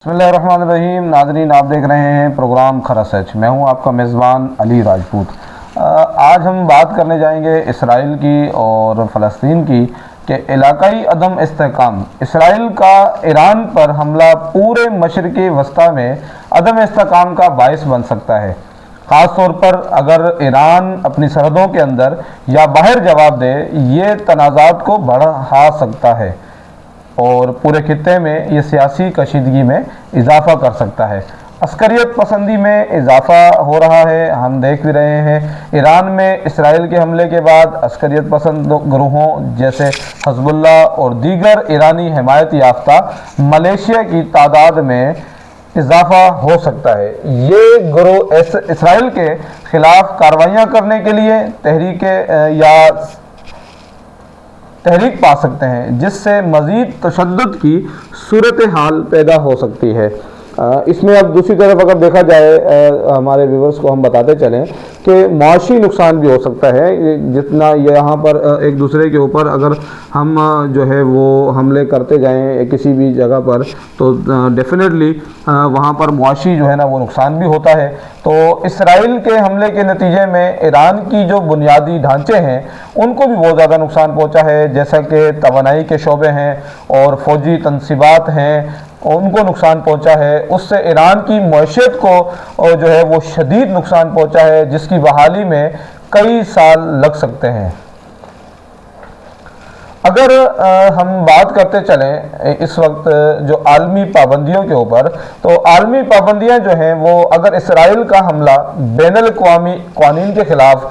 बिस्मिल्लाहिर्रहमानिर्रहीम। नाज़रीन, आप देख रहे हैं प्रोग्राम खरा सच। मैं हूं आपका मेज़बान अली राजपूत। आज हम बात करने जाएंगे इसराइल की और फ़लस्तीन की कि इलाकाई अदम इस्तेहकाम, इसराइल का ईरान पर हमला पूरे मशरिक़ वस्ता में अदम इस्तेहकाम का बायस बन सकता है। ख़ास तौर पर अगर ईरान अपनी सरहदों के अंदर या बाहर जवाब दे, ये तनाज़ात को बढ़ा सकता है और पूरे खित्ते में ये सियासी कशीदगी में इजाफ़ा कर सकता है। अस्करियत पसंदी में इजाफ़ा हो रहा है। हम देख भी रहे हैं ईरान में इसराइल के हमले के बाद अस्करियत पसंद ग्रोहों जैसे हज़बुल्लाह और दीगर ईरानी हिमायत याफ्ता मलेशिया की तादाद में इजाफ़ा हो सकता है। ये ग्रोह इसराइल के ख़िलाफ़ कार्रवाइयाँ करने के लिए तहरीक पा सकते हैं, जिससे मज़ीद तशद्दुद की सूरत हाल पैदा हो सकती है। इसमें अब दूसरी तरफ अगर देखा जाए, हमारे व्यूवर्स को हम बताते चलें कि माशी नुकसान भी हो सकता है। जितना यहाँ पर एक दूसरे के ऊपर अगर हम जो है वो हमले करते जाएं किसी भी जगह पर, तो डेफिनेटली वहाँ पर माशी जो है ना वो नुकसान भी होता है। तो इसराइल के हमले के नतीजे में ईरान की जो बुनियादी ढांचे हैं उनको भी बहुत ज़्यादा नुकसान पहुँचा है, जैसा कि तवानाई के शोबे हैं और फ़ौजी तनसीबात हैं, उनको नुकसान पहुंचा है। उससे ईरान की मईशत को जो है वो शदीद नुकसान पहुंचा है, जिसकी बहाली में कई साल लग सकते हैं। अगर हम बात करते चलें इस वक्त जो आलमी पाबंदियों के ऊपर, तो आलमी पाबंदियां जो हैं वो अगर इसराइल का हमला बैनुल-अक़वामी क़वानीन के ख़िलाफ़,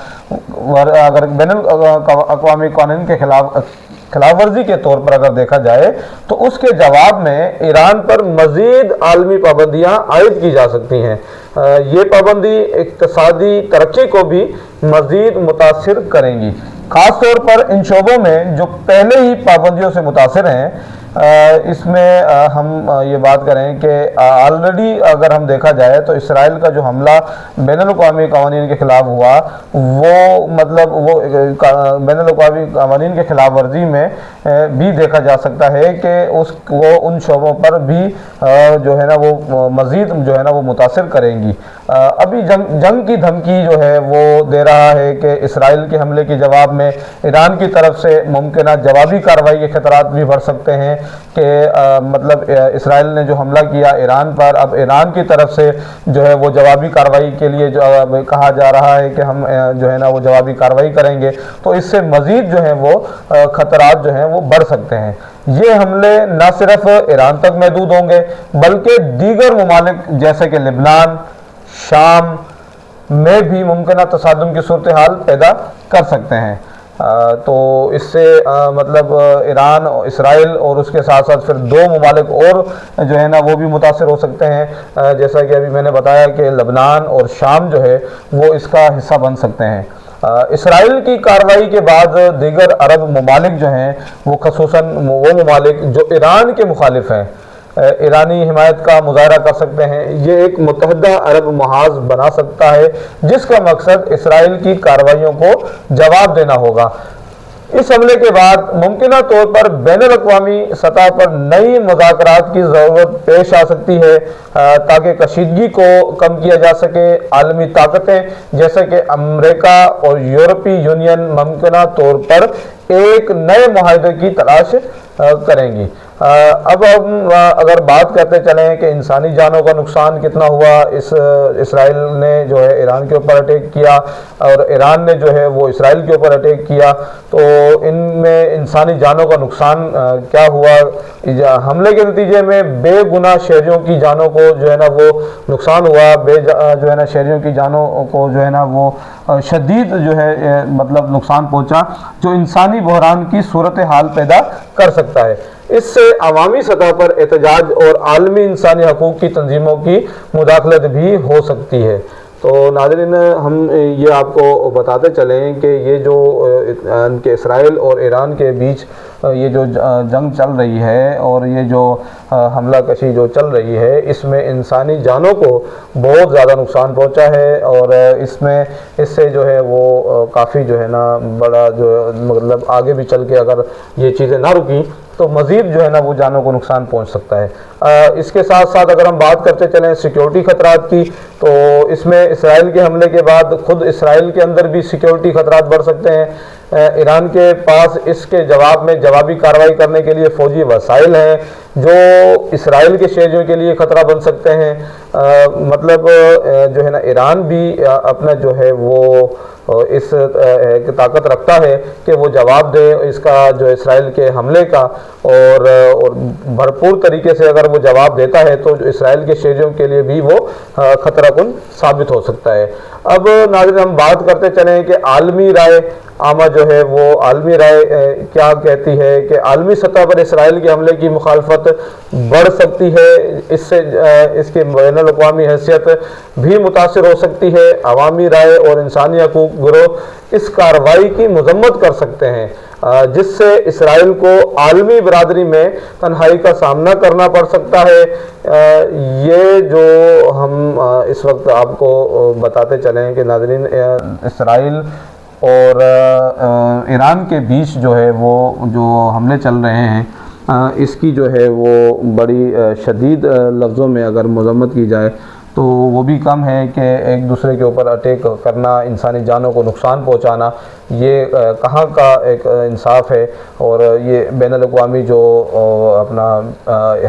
अगर बैनुल-अक़वामी क़वानीन के खिलाफ वर्जी के तौर पर अगर देखा जाए, तो उसके जवाब में ईरान पर मज़ीद आलमी पाबंदियाँ आयद की जा सकती हैं। ये पाबंदी इक़्तिसादी तरक्की को भी मज़ीद मुतासिर करेंगी। ख़ास तौर पर इन शोबों में जो पहले ही पाबंदियों से मुतासिर हैं, इसमें हम ये बात करें कि ऑलरेडी अगर हम देखा जाए तो इसराइल का जो हमला बैनुल-अक़वामी क़वानीन के ख़िलाफ़ हुआ, वो मतलब वो बैनुल-अक़वामी क़वानीन के ख़िलाफ़ वर्जी में भी देखा जा सकता है कि उसको उन शोबों पर भी जो है ना वो मज़ीद जो है ना वो मुतासिर करेंगी। अभी जंग की धमकी जो है वो दे रहा है कि इसराइल के हमले के जवाब में ईरान की तरफ से मुमकिन जवाबी कार्रवाई के खतरात भी बढ़ सकते हैं कि मतलब इसराइल ने जो हमला किया ईरान पर, अब ईरान की तरफ से जो है वो जवाबी कार्रवाई के लिए जो कहा जा रहा है कि हम जो है ना वो जवाबी कार्रवाई करेंगे, तो इससे मज़ीद जो है वो खतरात जो हैं वो बढ़ सकते हैं। ये हमले न सिर्फ ईरान तक महदूद होंगे, बल्कि दीगर ममालिक जैसे कि लेबनान, शाम में भी मुमकिन तसादुम की सूरत हाल पैदा कर सकते हैं। तो इससे मतलब ईरान, इसराइल और उसके साथ साथ फिर दो ममालिक और जो है ना वो भी मुतासिर हो सकते हैं। जैसा कि अभी मैंने बताया कि लेबनान और शाम जो है वो इसका हिस्सा बन सकते हैं। इसराइल की कार्रवाई के बाद दीगर अरब ममालिक जो हैं वो ख़ुसूसन वो ममालिक जो ईरान के मुखालिफ हैं, ईरानी हिमायत का मुज़ाहरा कर सकते हैं। ये एक मुत्तहिदा अरब महाज़ बना सकता है, जिसका मकसद इसराइल की कार्रवाइयों को जवाब देना होगा। इस हमले के बाद मुमकिन तौर पर बैनुल-अक़वामी सतह पर नई मुज़ाकरात की ज़रूरत पेश आ सकती है, ताकि कशीदगी को कम किया जा सके। आलमी ताकतें जैसे कि अमेरिका और यूरोपीय यूनियन मुमकिन तौर पर एक नए मुआहदे की तलाश करेंगी। अब हम अगर बात करते चलें कि इंसानी जानों का नुकसान कितना हुआ, इसराइल ने जो है ईरान के ऊपर अटैक किया और ईरान ने जो है वो इसराइल के ऊपर अटैक किया, तो इनमें इंसानी जानों का नुकसान क्या हुआ। हमले के नतीजे में बेगुनाह शहरियों की जानों को जो है ना वो नुकसान हुआ, जो है ना शहरियों की जानों को जो है ना वो शदीद जो है मतलब नुकसान पहुँचा, जो इंसानी बहरान की सूरत हाल पैदा कर सकता है। इससे अवामी सतह पर एहतजाज और आलमी इंसानी हकूक़ की तंजीमों की मुदाखलत भी हो सकती है। तो नाज़रीन, हम ये आपको बताते चलें कि ये जो इनके इसराइल और ईरान के बीच ये जो जंग चल रही है और ये जो हमला कशी जो चल रही है, इसमें इंसानी जानों को बहुत ज़्यादा नुकसान पहुंचा है और इससे जो है वो काफ़ी जो है ना बड़ा जो मतलब आगे भी चल के अगर ये चीज़ें ना रुकी تو مزید جو ہے نا وہ جانوں کو نقصان پہنچ سکتا ہے۔ اس کے ساتھ ساتھ اگر ہم بات کرتے چلیں سیکیورٹی خطرات کی، تو اس میں اسرائیل کے حملے کے بعد خود اسرائیل کے اندر بھی سیکیورٹی خطرات بڑھ سکتے ہیں۔ ایران کے پاس اس کے جواب میں جوابی کارروائی کرنے کے لیے فوجی وسائل ہیں جو اسرائیل کے شہریوں کے لیے خطرہ بن سکتے ہیں۔ مطلب جو ہے نا ایران بھی اپنا جو ہے وہ اس طاقت رکھتا ہے کہ وہ جواب دے اس کا جو اسرائیل کے حملے کا، اور بھرپور طریقے سے اگر وہ جواب دیتا ہے تو اسرائیل کے شہریوں کے لیے بھی وہ خطرہ کن ثابت ہو سکتا ہے۔ اب ناظرین ہم بات کرتے چلیں کہ عالمی رائے عامہ جو ہے وہ عالمی رائے کیا کہتی ہے کہ عالمی سطح پر اسرائیل کے حملے کی مخالفت بڑھ سکتی ہے، اس سے اس کی بین الاقوامی حیثیت بھی متاثر ہو سکتی ہے۔ عوامی رائے اور انسانی حقوق گروہ اس کارروائی کی مذمت کر سکتے ہیں، جس سے اسرائیل کو عالمی برادری میں تنہائی کا سامنا کرنا پڑ سکتا ہے۔ یہ جو ہم اس وقت آپ کو بتاتے چلیں کہ ناظرین اسرائیل اور ایران کے بیچ جو ہے وہ جو حملے چل رہے ہیں اس کی جو ہے وہ بڑی شدید لفظوں میں اگر مذمت کی جائے تو وہ بھی کم ہے کہ ایک دوسرے کے اوپر اٹیک کرنا، انسانی جانوں کو نقصان پہنچانا، یہ کہاں کا ایک انصاف ہے، اور یہ بین الاقوامی جو اپنا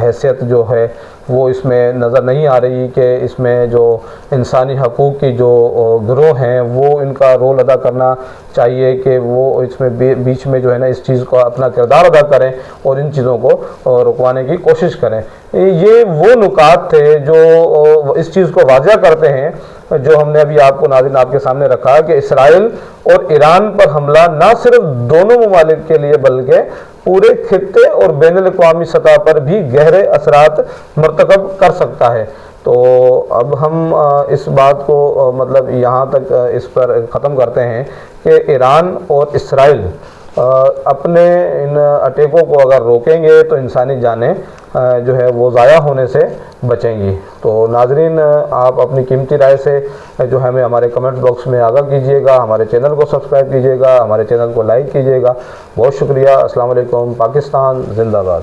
حیثیت جو ہے وہ اس میں نظر نہیں آ رہی کہ اس میں جو انسانی حقوق کی جو گروہ ہیں وہ ان کا رول ادا کرنا چاہیے کہ وہ اس میں بیچ میں جو ہے نا اس چیز کو اپنا کردار ادا کریں اور ان چیزوں کو رکوانے کی کوشش کریں۔ یہ وہ نکات تھے جو اس چیز کو واضح کرتے ہیں جو ہم نے ابھی آپ کو ناظرین آپ کے سامنے رکھا کہ اسرائیل اور ایران پر حملہ نہ صرف دونوں ممالک کے لیے بلکہ پورے خطے اور بین الاقوامی سطح پر بھی گہرے اثرات مرتکب کر سکتا ہے۔ تو اب ہم اس بات کو مطلب یہاں تک اس پر ختم کرتے ہیں کہ ایران اور اسرائیل اپنے ان اٹیکوں کو اگر روکیں گے تو انسانی جانیں جو ہے وہ ضائع ہونے سے بچیں گی۔ تو ناظرین آپ اپنی قیمتی رائے سے جو ہمیں ہمارے کمنٹ باکس میں آگاہ کیجیے گا، ہمارے چینل کو سبسکرائب کیجیے گا، ہمارے چینل کو لائک کیجیے گا۔ بہت شکریہ۔ السلام علیکم۔ پاکستان زندہ باد۔